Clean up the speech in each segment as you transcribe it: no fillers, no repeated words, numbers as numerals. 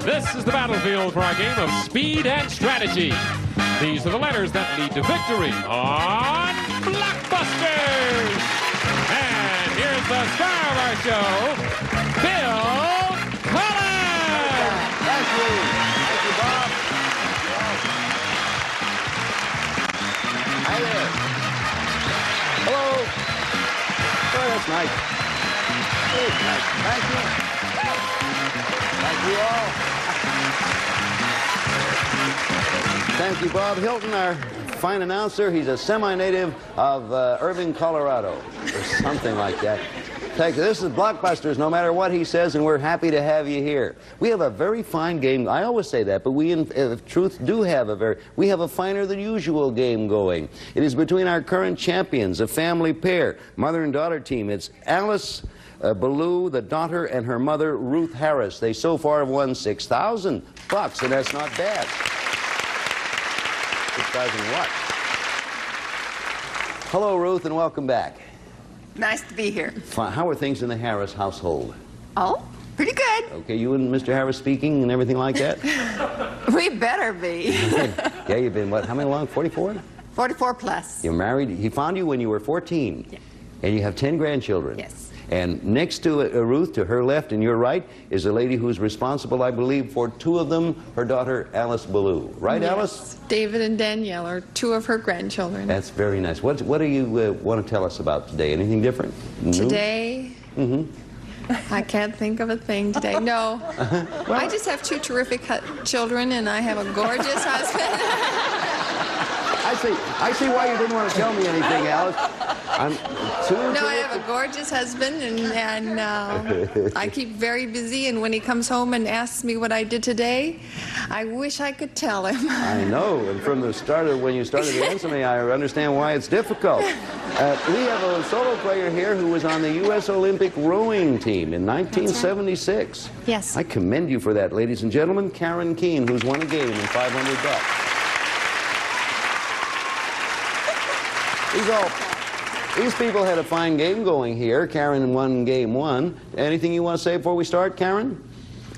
This is the battlefield for our game of speed and strategy. These are the letters that lead to victory on Blockbusters. And here's the star of our show, Bill Collins. Thank you. Thank you, Bob. Hi there. Hello. Oh, that's nice. Oh, nice. Thank you. Thank you all. Thank you, Bob Hilton, our fine announcer. He's a semi-native of Irving, Colorado, or something like that. This is Blockbusters, no matter what he says, and we're happy to have you here. We have a very fine game. I always say that, but we, in truth, do have we have a finer than usual game going. It is between our current champions, a family pair, mother and daughter team. It's Alice Ballou, the daughter, and her mother, Ruth Harris. They so far have won $6,000, and that's not bad. 6,000 what? Hello, Ruth, and welcome back. Nice to be here. Fine. How are things in the Harris household? Oh, pretty good. Okay, you and Mr. Harris speaking and everything like that? We better be. Yeah, you've been, what, how many long? 44? 44 plus. You're married. He found you when you were 14. Yeah. And you have 10 grandchildren. Yes. And next to Ruth, to her left and your right, is a lady who's responsible, I believe, for 2 of them, her daughter, Alice Ballou. Right, yes. Alice? David and Danielle are 2 of her grandchildren. That's very nice. What do you want to tell us about today? Anything different? Today? Mm-hmm. I can't think of a thing today. No. Well, I just have 2 terrific children, and I have a gorgeous husband. I see why you didn't want to tell me anything, Alice. No, I have a gorgeous husband, and I keep very busy, and when he comes home and asks me what I did today, I wish I could tell him. I know, and from the start of when you started to answer me, I understand why it's difficult. We have a solo player here who was on the U.S. Olympic rowing team in 1976. Right. Yes. I commend you for that, ladies and gentlemen. Karen Keene, who's won a game in $500. These people had a fine game going here. Karen won game 1. Anything you want to say before we start, Karen?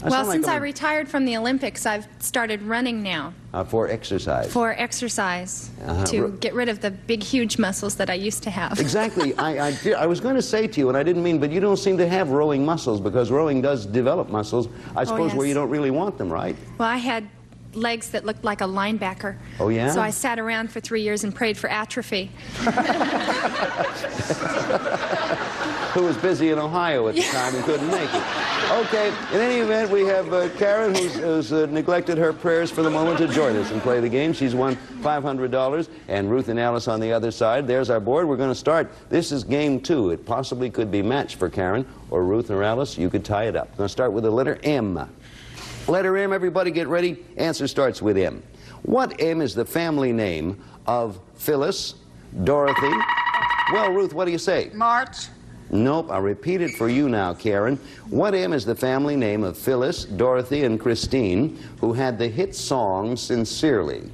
Well, since I retired from the Olympics, I've started running now. For exercise. For exercise, to get rid of the big, huge muscles that I used to have. Exactly. I was going to say to you, and I didn't mean, but you don't seem to have rowing muscles, because rowing does develop muscles, I suppose, yes. where you don't really want them, right? Well, I had legs that looked like a linebacker. Oh, yeah? So I sat around for 3 years and prayed for atrophy. Who was busy in Ohio at the time and couldn't make it. Okay, in any event, we have Karen, who's neglected her prayers for the moment, to join us and play the game. She's won $500, and Ruth and Alice on the other side. There's our board. We're going to start. This is game 2. It possibly could be matched for Karen, or Ruth or Alice. You could tie it up. We're going to start with the letter M. Letter M, everybody get ready. Answer starts with M. What M is the family name of Phyllis, Dorothy? Well, Ruth, what do you say? March. Nope, I'll repeat it for you now, Karen. What M is the family name of Phyllis, Dorothy, and Christine, who had the hit song Sincerely?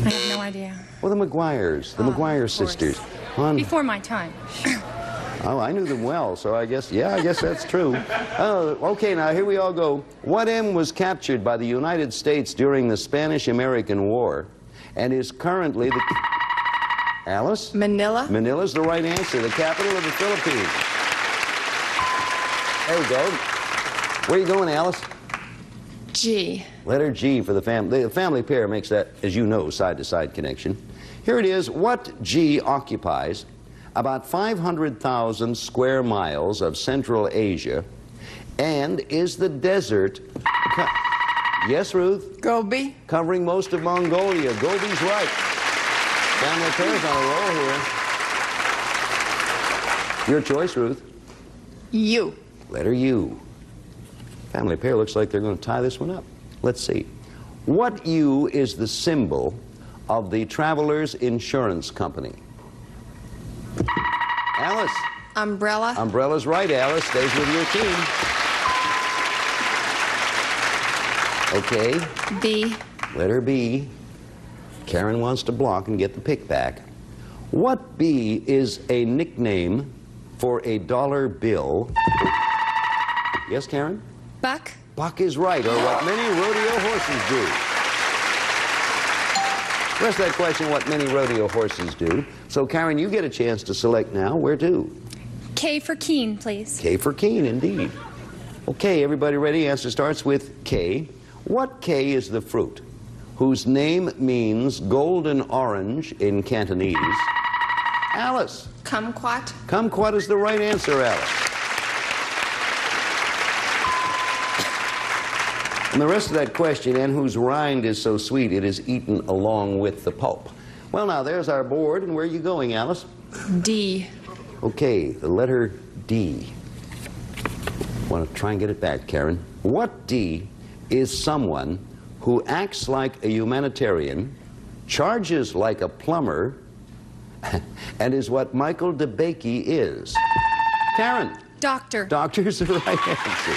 I have no idea. Well, the McGuires, the McGuire sisters. Before my time. Oh, I knew them well, so I guess that's true. Oh, okay, now here we all go. What M was captured by the United States during the Spanish-American War and is currently the... Alice? Manila? Manila's the right answer, the capital of the Philippines. There we go. Where are you going, Alice? G. Letter G for the family. The family pair makes that, as you know, side-to-side connection. Here it is. What G occupies about 500,000 square miles of Central Asia and is the desert... Yes, Ruth? Gobi. Covering most of Mongolia. Gobi's right. Family pair's on a roll here. Your choice, Ruth. U. Letter U. Family pair looks like they're going to tie this one up. Let's see. What U is the symbol of the Travelers Insurance Company? Alice. Umbrella. Umbrella's right, Alice. Stays with your team. Okay. B. Letter B. Karen wants to block and get the pick back. What B is a nickname for a dollar bill? Yes, Karen? Buck. Buck is right, or what many rodeo horses do. The rest of that question, what many rodeo horses do. So, Karen, you get a chance to select now. Where to? K for Keen, please. K for Keen, indeed. Okay, everybody ready? Answer starts with K. What K is the fruit whose name means golden orange in Cantonese? Alice. Kumquat. Kumquat is the right answer, Alice. And the rest of that question, and whose rind is so sweet it is eaten along with the pulp. Well, now, there's our board, and where are you going, Alice? D. Okay, the letter D. Want to try and get it back, Karen. What D is someone who acts like a humanitarian, charges like a plumber, and is what Michael DeBakey is? Karen. Doctor. Doctor's the right answer.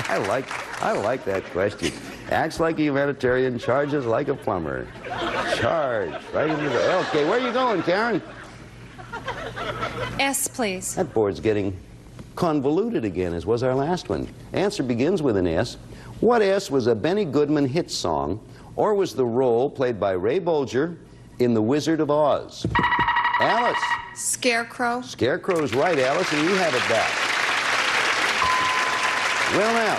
I like that question. Acts like a humanitarian, charges like a plumber. Charge, right in the... Okay, where are you going, Karen? S, please. That board's getting convoluted again, as was our last one. Answer begins with an S. What S was a Benny Goodman hit song, or was the role played by Ray Bolger in The Wizard of Oz? Alice. Scarecrow. Scarecrow's right, Alice, and you have it back. Well, now,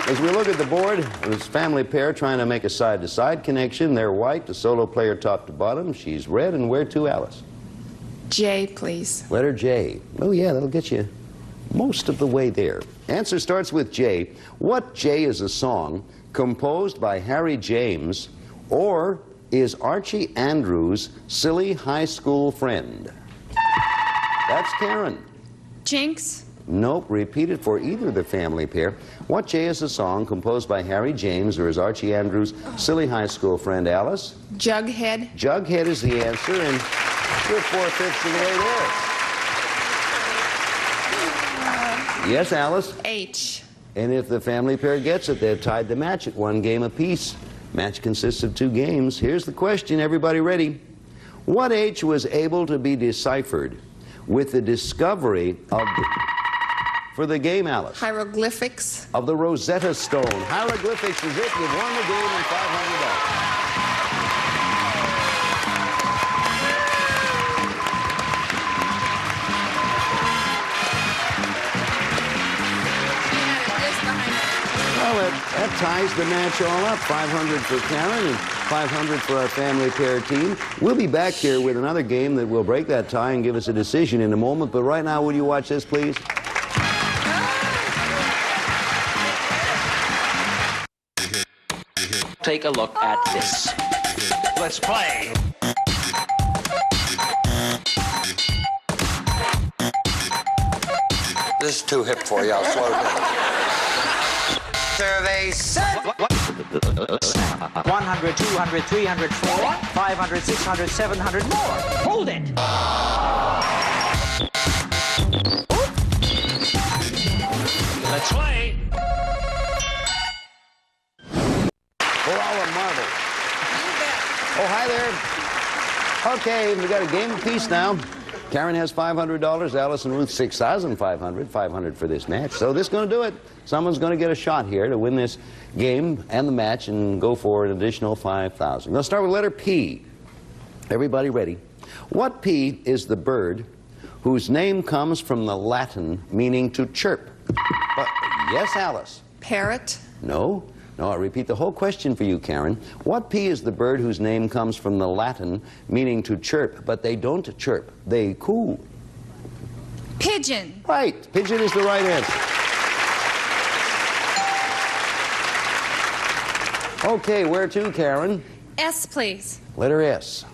as we look at the board, this family pair trying to make a side-to-side connection. They're white, the solo player top to bottom. She's red, and where to, Alice? J, please. Letter J. Oh, yeah, that'll get you most of the way there. Answer starts with J. What J is a song composed by Harry James, or is Archie Andrews' silly high school friend? That's Karen. Jinx. Nope, repeat it for either of the family pair. What J is a song composed by Harry James, or is Archie Andrews' silly high school friend? Alice? Jughead. Jughead is the answer, and you're 4/5 of the way there. Yes, Alice? H. And if the family pair gets it, they've tied the match at 1 game apiece. Match consists of 2 games. Here's the question, everybody ready? What H was able to be deciphered with the discovery of the... For the game, Alice. Hieroglyphics. Of the Rosetta Stone. Hieroglyphics is it. You've won the game and $500. Well, that ties the match all up. 500 for Karen and 500 for our family pair team. We'll be back here with another game that will break that tie and give us a decision in a moment. But right now, will you watch this, please? Take a look at this. Let's play. This is too hip for you. I'll slow down. Survey said. 100, 200, 300, 400, 500, 600, 700 more. Hold it. Let's play. Oh, hi there. Okay, we got a game apiece now. Karen has $500, Alice and Ruth $6,500, $500 for this match. So this is going to do it. Someone's going to get a shot here to win this game and the match and go for an additional $5,000. Let's start with letter P. Everybody ready? What P is the bird whose name comes from the Latin meaning to chirp? Yes, Alice. Parrot. No. No, I'll repeat the whole question for you, Karen. What P is the bird whose name comes from the Latin meaning to chirp, but they don't chirp, they coo? Pigeon. Right. Pigeon is the right answer. Okay, where to, Karen? S, please. Letter S.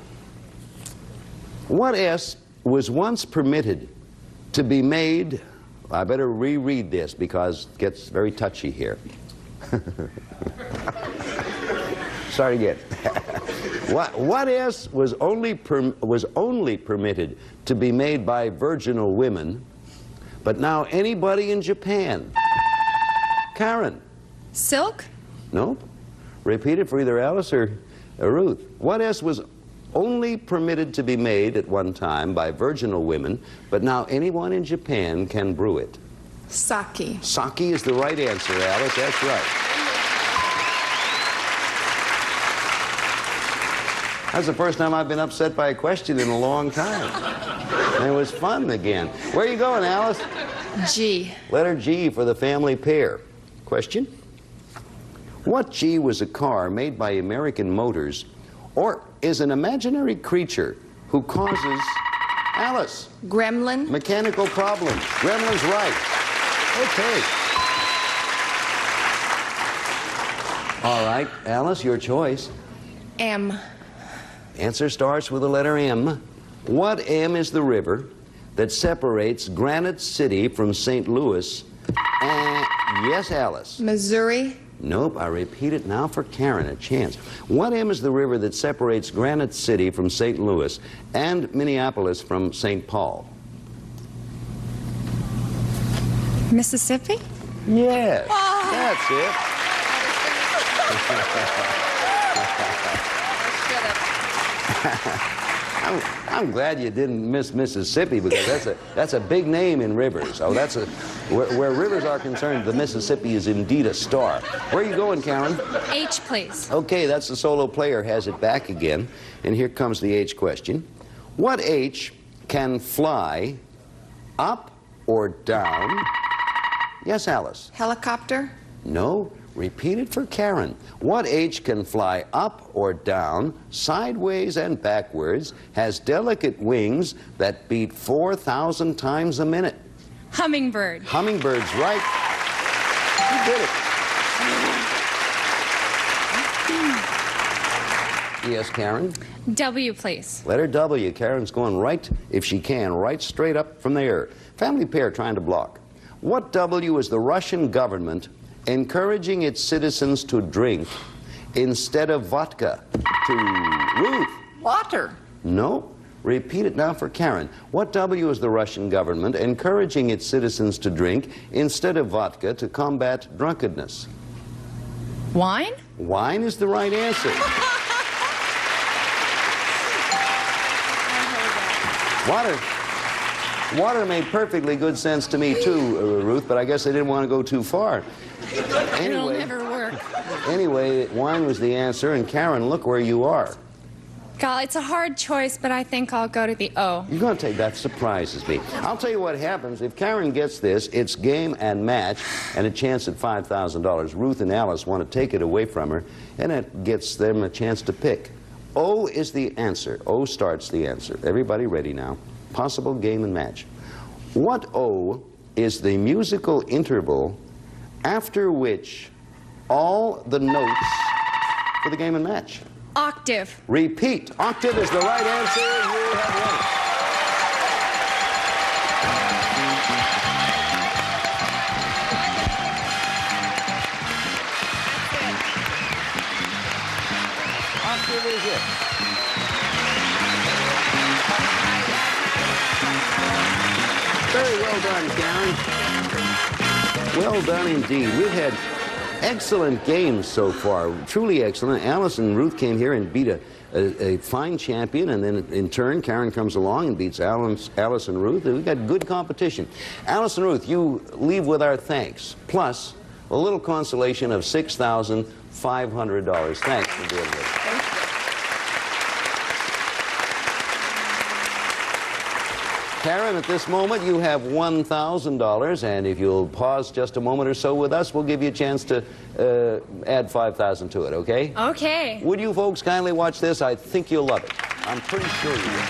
What S was once permitted to be made... I better reread this because it gets very touchy here. Start again. What S was only permitted to be made by virginal women, but now anybody in Japan? Karen. Silk. Nope. Repeat it for either Alice or Ruth. What S was only permitted to be made at one time by virginal women, but now anyone in Japan can brew it? Sake. Sake is the right answer, Alice. That's right. That's the first time I've been upset by a question in a long time. And it was fun again. Where are you going, Alice? G. Letter G for the family pair. Question? What G was a car made by American Motors, or is an imaginary creature who causes, Alice? Gremlin. Mechanical problems. Gremlin's right. Okay. All right, Alice, your choice. M. Answer starts with the letter M. What M is the river that separates Granite City from St. Louis? And yes, Alice. Missouri. Nope, I repeat it now for Karen, a chance. What M is the river that separates Granite City from St. Louis and Minneapolis from St. Paul? Mississippi? Yes, that's it. I'm glad you didn't miss Mississippi, because that's a big name in rivers. Oh, that's where rivers are concerned, the Mississippi is indeed a star. Where are you going, Karen? H, please. Okay, that's the solo player has it back again. And here comes the H question. What H can fly up or down? Yes, Alice. Helicopter. No. Repeat it for Karen. What H can fly up or down, sideways and backwards, has delicate wings that beat 4,000 times a minute? Hummingbird. Hummingbird's right. You did it. Yes, Karen? W, please. Letter W. Karen's going right, if she can, right straight up from there. Family pair trying to block. What W is the Russian government encouraging its citizens to drink instead of vodka? To Ruth. Water. No. Repeat it now for Karen. What W is the Russian government encouraging its citizens to drink instead of vodka to combat drunkenness? Wine? Wine is the right answer. Water made perfectly good sense to me too, Ruth, but I guess they didn't want to go too far. It'll never work. Anyway, wine was the answer, and Karen, look where you are. God, it's a hard choice, but I think I'll go to the O. You're going to take that. Surprises me. I'll tell you what happens. If Karen gets this, it's game and match and a chance at $5,000. Ruth and Alice want to take it away from her, and it gets them a chance to pick. O is the answer. O starts the answer. Everybody ready now? Possible game and match. What O is the musical interval after which all the notes for the game and match? Octave. Repeat. Octave is the right answer. You have won it. Octave is it. Very well done, Karen. Well done indeed. We've had excellent games so far, truly excellent. Alice and Ruth came here and beat a fine champion, and then in turn Karen comes along and beats Alice and Ruth. We've got good competition. Alice and Ruth, you leave with our thanks, plus a little consolation of $6,500. Thanks for doing this. Karen, at this moment, you have $1,000, and if you'll pause just a moment or so with us, we'll give you a chance to add $5,000 to it, okay? Okay. Would you folks kindly watch this? I think you'll love it. I'm pretty sure you will.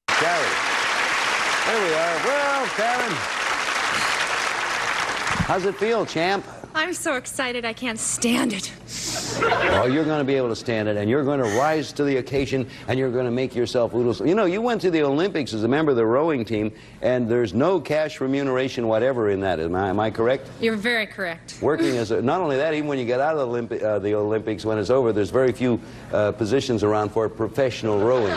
Karen. There we are. Well, Karen. How's it feel, champ? I'm so excited I can't stand it. Well, you're going to be able to stand it, and you're going to rise to the occasion, and you're going to make yourself oodles. You know, you went to the Olympics as a member of the rowing team, and there's no cash remuneration whatever in that. Am I correct? You're very correct. Working as a, not only that, even when you get out of the Olympics, when it's over, there's very few positions around for a professional rowing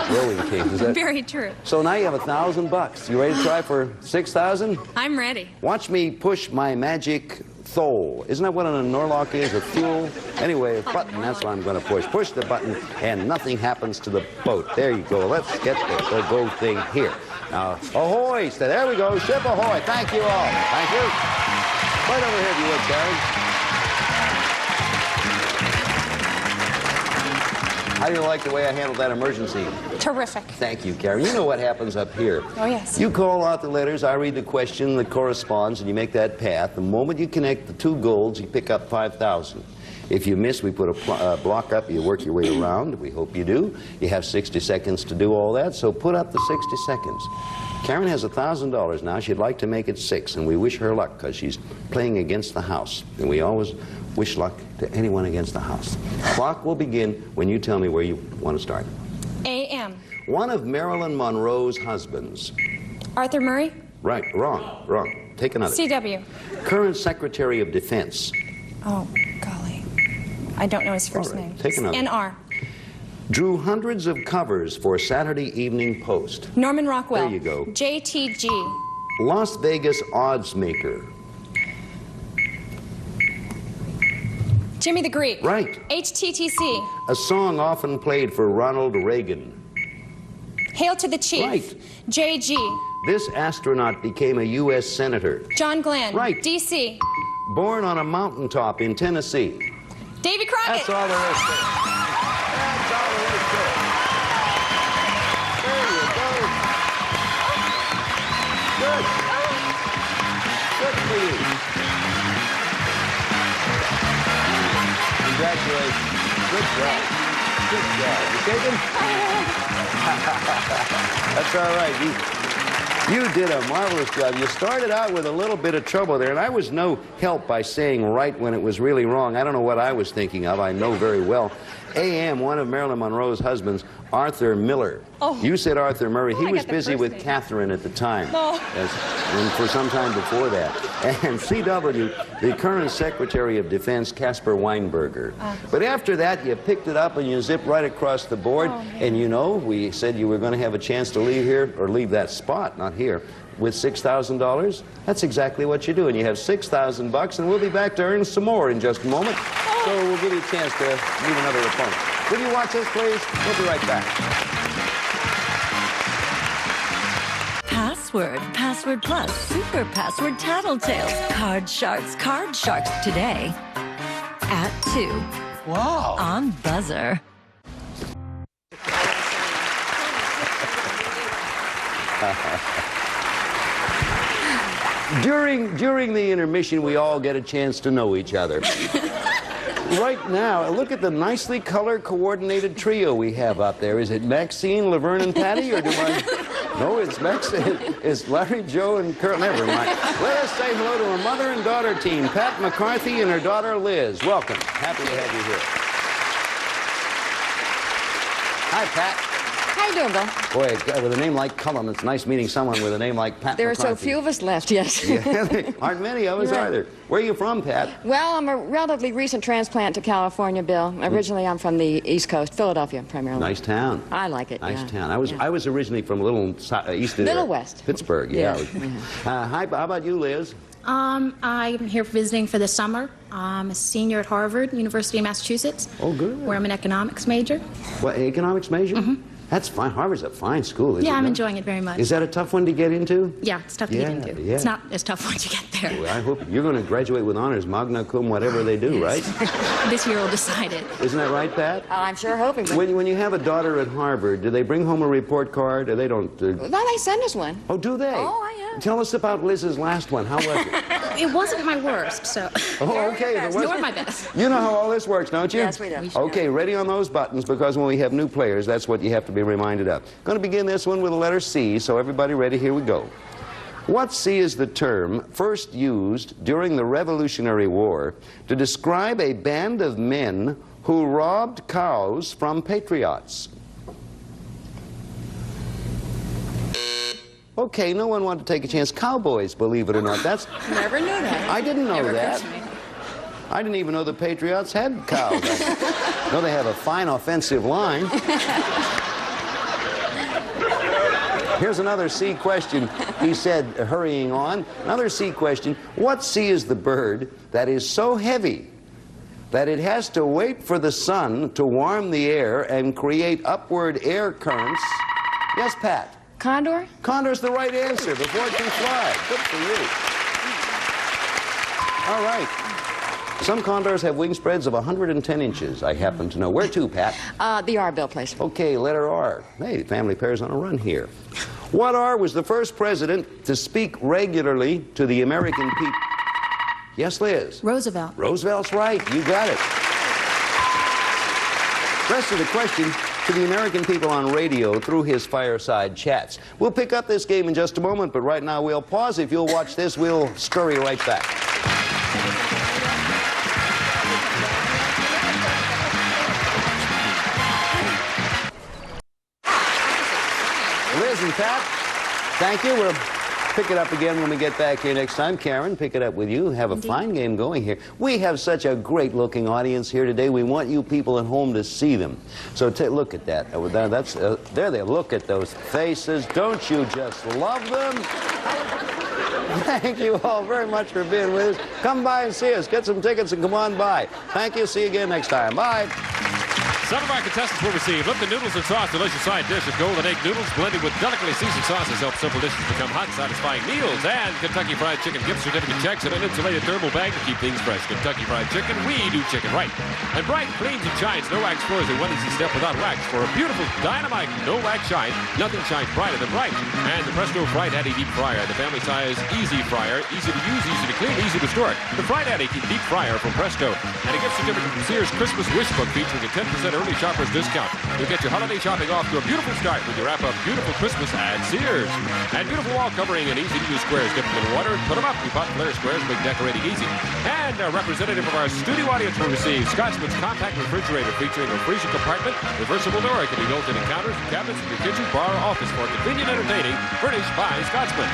team. Is that very true? So now you have $1,000. You ready to try for $6,000? I'm ready. Watch me push my magic thole. Isn't that what an Norlock is? A fuel? Anyway, a button, that's what I'm going to push. Push the button, and nothing happens to the boat. There you go. Let's get the go thing here. Now, ahoy! So there we go. Ship ahoy. Thank you all. Thank you. Right over here, if you would, Karen. How do you like the way I handled that emergency? Terrific. Thank you, Karen. You know what happens up here. Oh, yes. You call out the letters, I read the question that corresponds, and you make that path. The moment you connect the two golds, you pick up 5,000. If you miss, we put a block up, you work your way around. We hope you do. You have 60 seconds to do all that, so put up the 60 seconds. Karen has $1,000 now. She'd like to make it 6, and we wish her luck because she's playing against the house. And we always wish luck to anyone against the house. Clock will begin when you tell me where you want to start. A.M. One of Marilyn Monroe's husbands. Arthur Murray. Right, wrong. Take another. C.W. Current Secretary of Defense. Oh, golly. I don't know his first name. Take another. N.R. Drew hundreds of covers for Saturday Evening Post. Norman Rockwell. There you go. J.T.G. Las Vegas odds maker. Jimmy the Greek. Right. HTTC. A song often played for Ronald Reagan. Hail to the Chief. Right. J.G. This astronaut became a U.S. Senator. John Glenn. Right. D.C. Born on a mountaintop in Tennessee. Davy Crockett. That's all there is to it. That's all there is to it. There you go. Good. Good for you. Congratulations. Good job. Good job. You taken? That's all right. You did a marvelous job. You started out with a little bit of trouble there, and I was no help by saying right when it was really wrong. I don't know what I was thinking of. I know very well. A.M., one of Marilyn Monroe's husbands, Arthur Miller. Oh. You said Arthur Murray. He I was got the busy first with name. Catherine at the time. Oh. And for some time before that. And C.W., the current Secretary of Defense, Caspar Weinberger. But after that, you picked it up and you zipped right across the board. Oh, and you know, we said you were going to have a chance to leave here, or leave that spot, not here, with $6,000. That's exactly what you do. And you have $6,000, and we'll be back to earn some more in just a moment. So we'll give you a chance to meet another opponent. Will you watch us, please? We'll be right back. Password Plus, Super Password Tattletales, Card Sharks today at 2. Wow. On Buzzer. During the intermission, we all get a chance to know each other. Right now, look at the nicely color-coordinated trio we have up there. Is it Maxine, Laverne, and Patty, or do I... No, it's Maxine. It's Larry, Joe, and Kurt. Never mind. Let us say hello to a mother and daughter team, Pat McCarthy and her daughter, Liz. Welcome. Happy to have you here. Hi, Pat. How you doing, Bill? Boy, with a name like Cullum, it's nice meeting someone with a name like Pat There are McCarthy. so few of us left, yes. Yeah, there aren't many of us, Right. are there? Where are you from, Pat? Well, I'm a relatively recent transplant to California, Bill. Originally, I'm from the East Coast, Philadelphia, primarily. Nice town. I like it, Nice yeah. town. I was originally from a little east of Little there. west. Pittsburgh, yeah. Yeah. Hi, how about you, Liz? I'm here visiting for the summer. I'm a senior at Harvard, University of Massachusetts. Oh, good. Where I'm an economics major. What, economics major? Mm-hmm. That's fine. Harvard's a fine school, isn't it? Yeah, I'm not? enjoying it very much. Is that a tough one to get into? Yeah, it's tough to get into. Yeah. It's not as tough once you get there. Well, I hope you're going to graduate with honors, magna cum, whatever they do, right? This year will decide it. Isn't that right, Pat? I'm sure hoping. But... When you have a daughter at Harvard, do they bring home a report card, or they don't? Well, they send us one. Oh, do they? Oh, yeah. Tell us about Liz's last one. How was it? It wasn't my worst, so. Oh, okay. If it Nor wasn't- my best. You know how all this works, don't you? Yes, we do. Okay, ready on those buttons, because when we have new players, that's what you have to be reminded of. Going to begin this one with the letter C, so everybody ready? Here we go. What C is the term first used during the Revolutionary War to describe a band of men who robbed cows from patriots? Okay, no one wanted to take a chance. Cowboys, believe it or not. That's... Never knew that. I didn't know Never that. occurred to me. I didn't even know the Patriots had cows. I know they have a fine offensive line. Here's another C question, he said, hurrying on. Another C question. What C is the bird that is so heavy that it has to wait for the sun to warm the air and create upward air currents? Yes, Pat? Condor? Condor's the right answer before it can fly. Good for you. All right. Some condors have wing spreads of 110 inches, I happen to know. Where to, Pat? The R, Bill, please. Okay, letter R. Hey, family pair's on a run here. What R was the first president to speak regularly to the American people? Yes, Liz? Roosevelt. Roosevelt's right. You got it. Rest of the question to the American people on radio through his fireside chats. We'll pick up this game in just a moment, but right now we'll pause. If you'll watch this, we'll scurry right back. Liz and Pat, thank you. We'll pick it up again when we get back here next time. Karen, pick it up with you. Have a fine game going here. We have such a great-looking audience here today. We want you people at home to see them. So look at that. There they look at those faces. Don't you just love them? Thank you all very much for being with us. Come by and see us. Get some tickets and come on by. Thank you. See you again next time. Bye. Some of our contestants will receive Lipton Noodles and Sauce delicious side dish of golden egg noodles blended with delicately seasoned sauces help simple dishes become hot, satisfying meals. And Kentucky Fried Chicken gift certificate checks and an insulated thermal bag to keep things fresh. Kentucky Fried Chicken, we do chicken right. And Bright cleans and shines no wax floors in one easy step without wax. For a beautiful dynamite no wax shine, nothing shines brighter than Bright. And the Presto Fried Addy Deep Fryer, the family size easy fryer, easy to use, easy to clean, easy to store. The Fried Addy Deep Fryer from Presto. And a gift certificate from Sears Christmas Wish Book featuring a 10% early shoppers discount. You'll get your holiday shopping off to a beautiful start when you wrap up beautiful Christmas at Sears. And beautiful wall covering and easy-to-use squares. Dip them in water, put them up. We bought Flair squares, make decorating easy. And a representative of our studio audience will receive Scotsman's compact refrigerator featuring a freezer compartment, reversible door. It can be built into counters and cabinets in your kitchen, bar, or office for convenient entertaining, furnished by Scotsman.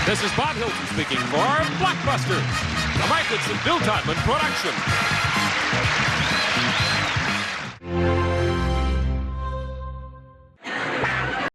This is Bob Hilton speaking for Blockbusters, a Mike Whitson, Bill Todman production.